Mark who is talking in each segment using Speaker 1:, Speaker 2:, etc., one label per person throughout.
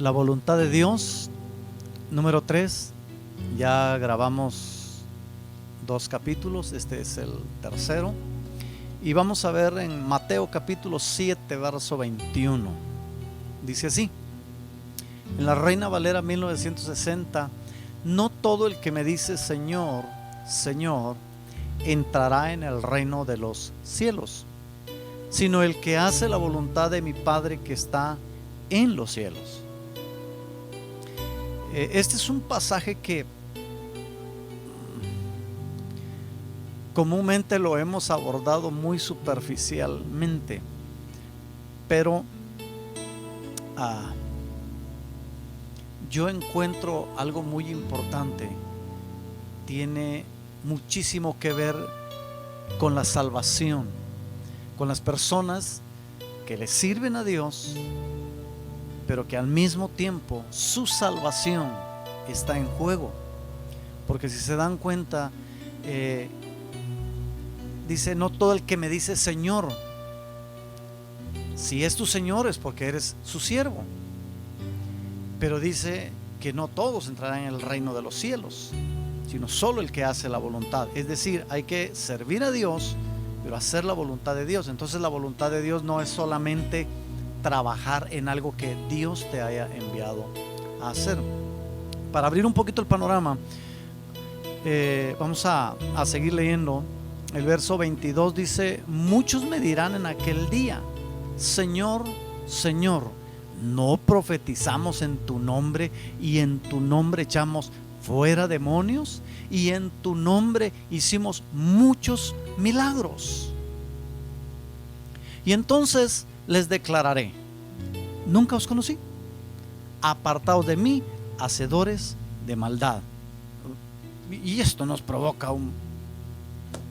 Speaker 1: La voluntad de Dios, número 3. Ya grabamos 2 capítulos, este es el tercero. Y vamos a ver en Mateo capítulo 7, verso 21. Dice así, en la Reina Valera 1960: no todo el que me dice Señor, Señor, entrará en el reino de los cielos, sino el que hace la voluntad de mi Padre que está en los cielos. Este es un pasaje que comúnmente lo hemos abordado muy superficialmente, pero yo encuentro algo muy importante. Tiene muchísimo que ver con la salvación, con las personas que le sirven a Dios, pero que al mismo tiempo su salvación está en juego. Porque si se dan cuenta, dice, no todo el que me dice Señor. Si es tu Señor es porque eres su siervo, pero dice que no todos entrarán en el reino de los cielos, sino solo el que hace la voluntad. Es decir, hay que servir a Dios, pero hacer la voluntad de Dios. Entonces la voluntad de Dios no es solamente trabajar en algo que Dios te haya enviado a hacer. Para abrir un poquito el panorama, vamos a seguir leyendo. El verso 22 dice: muchos me dirán en aquel día, Señor, Señor, ¿no profetizamos en tu nombre y en tu nombre echamos fuera demonios y en tu nombre hicimos muchos milagros? Y entonces les declararé: nunca os conocí, apartaos de mí, hacedores de maldad. Y esto nos provoca un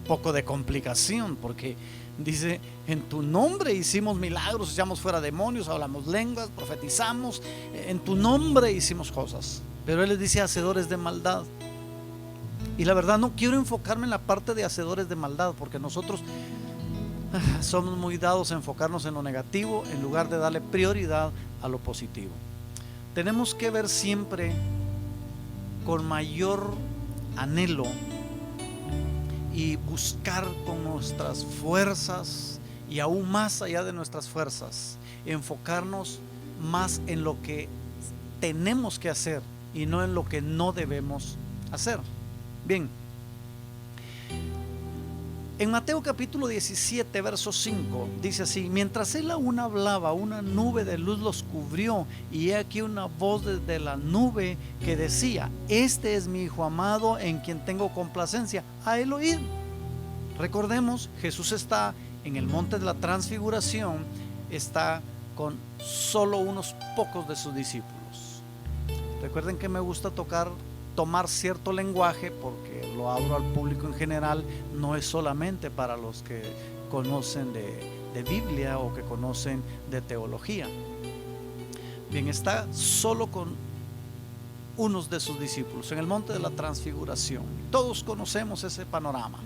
Speaker 1: poco de complicación, porque dice, en tu nombre hicimos milagros, echamos fuera demonios, hablamos lenguas, profetizamos, en tu nombre hicimos cosas. Pero él les dice hacedores de maldad. Y la verdad no quiero enfocarme en la parte de hacedores de maldad, porque nosotros somos muy dados a enfocarnos en lo negativo en lugar de darle prioridad a lo positivo. Tenemos que ver siempre con mayor anhelo y buscar con nuestras fuerzas y aún más allá de nuestras fuerzas, enfocarnos más en lo que tenemos que hacer y no en lo que no debemos hacer. Bien, en Mateo capítulo 17, verso 5, dice así: mientras él aún hablaba, una nube de luz los cubrió, y he aquí una voz desde la nube que decía: este es mi Hijo amado, en quien tengo complacencia, a él oíd. Recordemos, Jesús está en el monte de la transfiguración, está con solo unos pocos de sus discípulos. Recuerden que me gusta tomar cierto lenguaje porque lo abro al público en general, no es solamente para los que conocen de Biblia o que conocen de teología. Bien, está solo con unos de sus discípulos en el monte de la transfiguración. Todos conocemos ese panorama.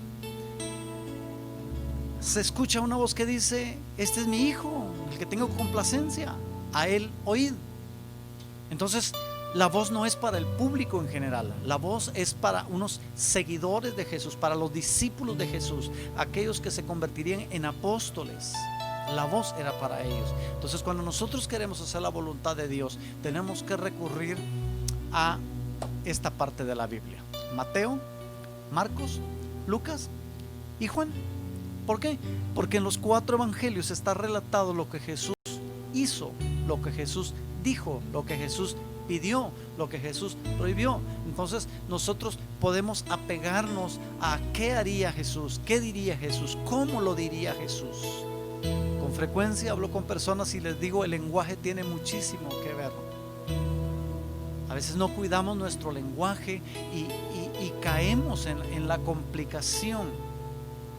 Speaker 1: Se escucha una voz que dice: este es mi Hijo, el que tengo complacencia, a él oíd. Entonces la voz no es para el público en general, la voz es para unos seguidores de Jesús, para los discípulos de Jesús, aquellos que se convertirían en apóstoles. La voz era para ellos. Entonces, cuando nosotros queremos hacer la voluntad de Dios, tenemos que recurrir a esta parte de la Biblia: Mateo, Marcos, Lucas y Juan. ¿Por qué? Porque en los 4 evangelios está relatado lo que Jesús hizo, lo que Jesús dijo, lo que Jesús pidió, lo que Jesús prohibió. Entonces nosotros podemos apegarnos a qué haría Jesús, qué diría Jesús, cómo lo diría Jesús. Con frecuencia hablo con personas y les digo: el lenguaje tiene muchísimo que ver. A veces no cuidamos nuestro lenguaje y caemos en la complicación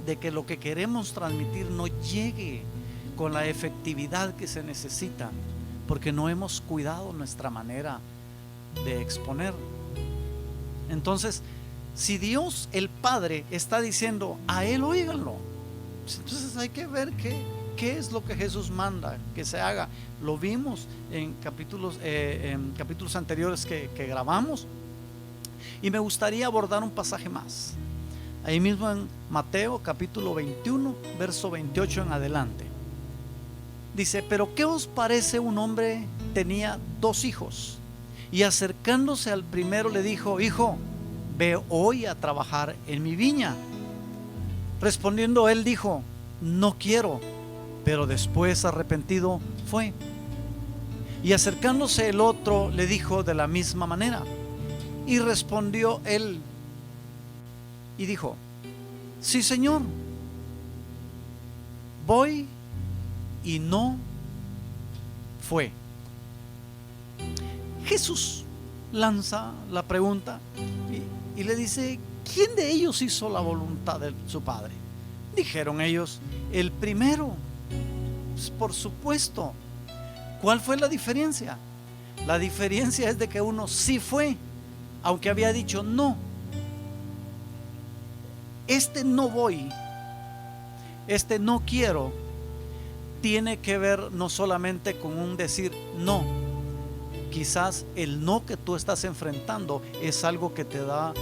Speaker 1: de que lo que queremos transmitir no llegue con la efectividad que se necesita, porque no hemos cuidado nuestra manera de exponer. Entonces, si Dios el Padre está diciendo: a él oíganlo, entonces hay que ver ¿Qué es lo que Jesús manda que se haga? Lo vimos en capítulos anteriores que grabamos. Y me gustaría abordar un pasaje más. Ahí mismo en Mateo capítulo 21, verso 28 en adelante. Dice: pero ¿qué os parece? Un hombre tenía 2 hijos, y acercándose al primero le dijo: hijo, ve hoy a trabajar en mi viña. Respondiendo él dijo: no quiero. Pero después, arrepentido, fue. Y acercándose el otro le dijo de la misma manera. Y respondió él y dijo: sí, Señor, voy. Y no fue. Jesús lanza la pregunta y le dice: ¿quién de ellos hizo la voluntad de su padre? Dijeron ellos: el primero. Pues por supuesto. ¿Cuál fue la diferencia? La diferencia es de que uno sí fue, aunque había dicho no. Este no voy, este no quiero, tiene que ver no solamente con un decir no. Quizás el no que tú estás enfrentando es algo que te da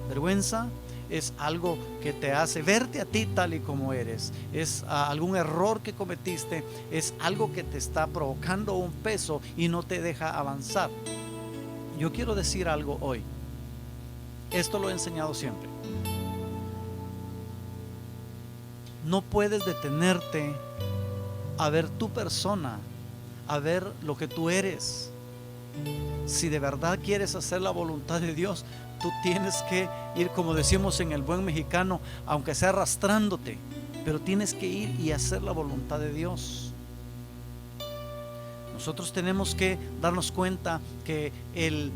Speaker 1: vergüenza, es algo que te hace verte a ti tal y como eres, es algún error que cometiste, es algo que te está provocando un peso y no te deja avanzar. Yo quiero decir algo hoy. Esto lo he enseñado siempre. No puedes detenerte a ver tu persona, a ver lo que tú eres. Si de verdad quieres hacer la voluntad de Dios, tú tienes que ir, como decimos en el buen mexicano, aunque sea arrastrándote, pero tienes que ir y hacer la voluntad de Dios. Nosotros tenemos que darnos cuenta que el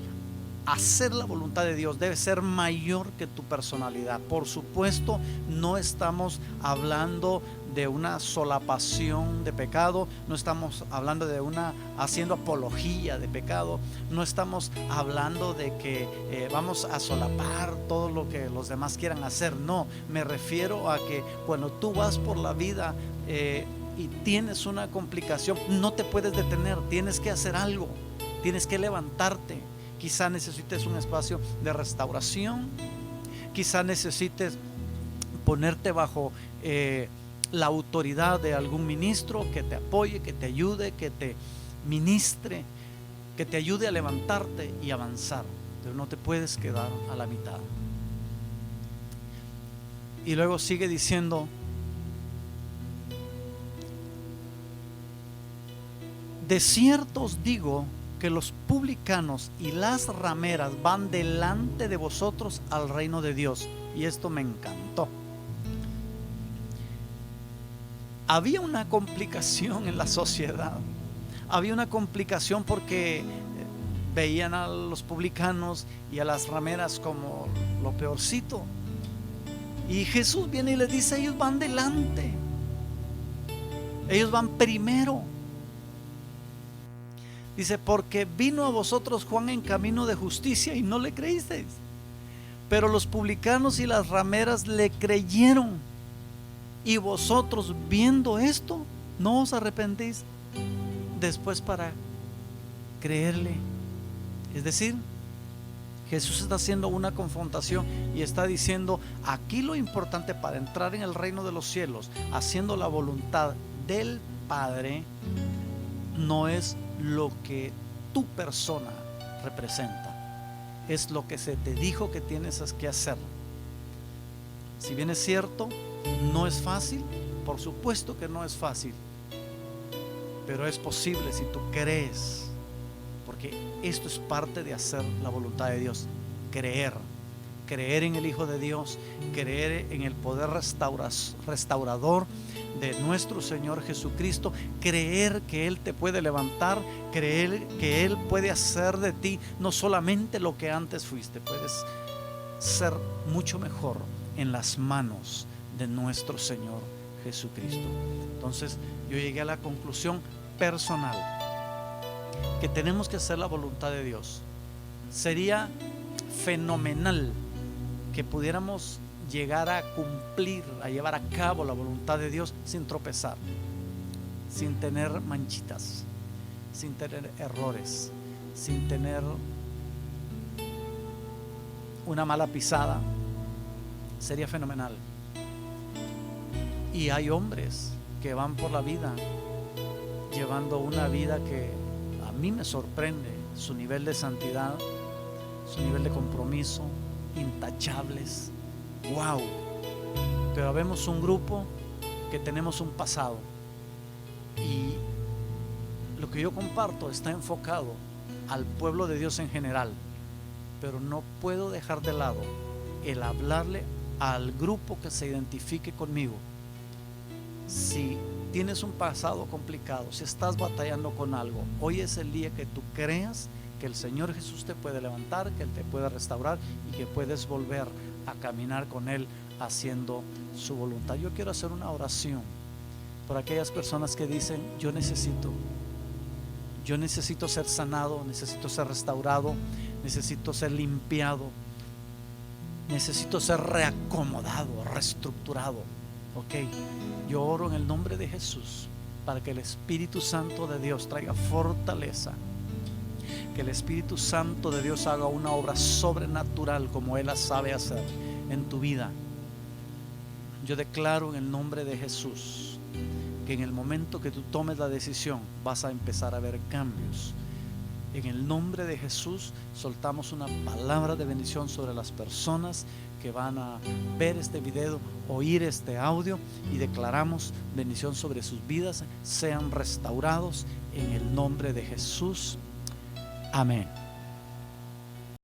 Speaker 1: hacer la voluntad de Dios debe ser mayor que tu personalidad. Por supuesto, no estamos hablando de una solapación de pecado, no estamos hablando de una haciendo apología de pecado, no estamos hablando de que vamos a solapar todo lo que los demás quieran hacer. No, me refiero a que cuando tú vas por la vida y tienes una complicación, no te puedes detener, tienes que hacer algo, tienes que levantarte. Quizá necesites un espacio de restauración, quizá necesites ponerte bajo la autoridad de algún ministro que te apoye, que te ayude, que te ministre, que te ayude a levantarte y avanzar. Pero no te puedes quedar a la mitad. Y luego sigue diciendo: de cierto os digo que los publicanos y las rameras van delante de vosotros al reino de Dios. Y esto me encantó. Había una complicación en la sociedad. Había una complicación porque veían a los publicanos y a las rameras como lo peorcito. Y Jesús viene y les dice: ellos van delante, ellos van primero. Dice: porque vino a vosotros Juan en camino de justicia y no le creísteis, pero los publicanos y las rameras le creyeron. Y vosotros, viendo esto, no os arrepentís después para creerle. Es decir, Jesús está haciendo una confrontación y está diciendo: aquí lo importante para entrar en el reino de los cielos, haciendo la voluntad del Padre, no es lo que tu persona representa, es lo que se te dijo que tienes que hacer. Si bien es cierto, no es fácil, por supuesto que no es fácil, pero es posible si tú crees, porque esto es parte de hacer la voluntad de Dios. Creer en el Hijo de Dios, creer en el poder restaurador de nuestro Señor Jesucristo, creer que Él te puede levantar, creer que Él puede hacer de ti no solamente lo que antes fuiste, puedes ser mucho mejor en las manos de nuestro Señor Jesucristo. Entonces yo llegué a la conclusión personal que tenemos que hacer la voluntad de Dios. Sería fenomenal que pudiéramos llegar a cumplir, a llevar a cabo la voluntad de Dios sin tropezar. sin tener manchitas, sin tener errores, sin tener una mala pisada, sería fenomenal. Y hay hombres que van por la vida llevando una vida que a mí me sorprende, su nivel de santidad, su nivel de compromiso, intachables, wow. Pero vemos un grupo que tenemos un pasado, y lo que yo comparto está enfocado al pueblo de Dios en general, pero no puedo dejar de lado el hablarle al grupo que se identifique conmigo. Si tienes un pasado complicado, si estás batallando con algo, hoy es el día que tú creas que el Señor Jesús te puede levantar, que Él te puede restaurar y que puedes volver a caminar con Él haciendo su voluntad. Yo quiero hacer una oración por aquellas personas que dicen: yo necesito ser sanado, necesito ser restaurado, necesito ser limpiado, necesito ser reacomodado, reestructurado. Ok, yo oro en el nombre de Jesús para que el Espíritu Santo de Dios traiga fortaleza, que el Espíritu Santo de Dios haga una obra sobrenatural como Él la sabe hacer en tu vida. Yo declaro en el nombre de Jesús que en el momento que tú tomes la decisión vas a empezar a ver cambios. En el nombre de Jesús soltamos una palabra de bendición sobre las personas que van a ver este video, oír este audio, y declaramos bendición sobre sus vidas, sean restaurados en el nombre de Jesús. Amén.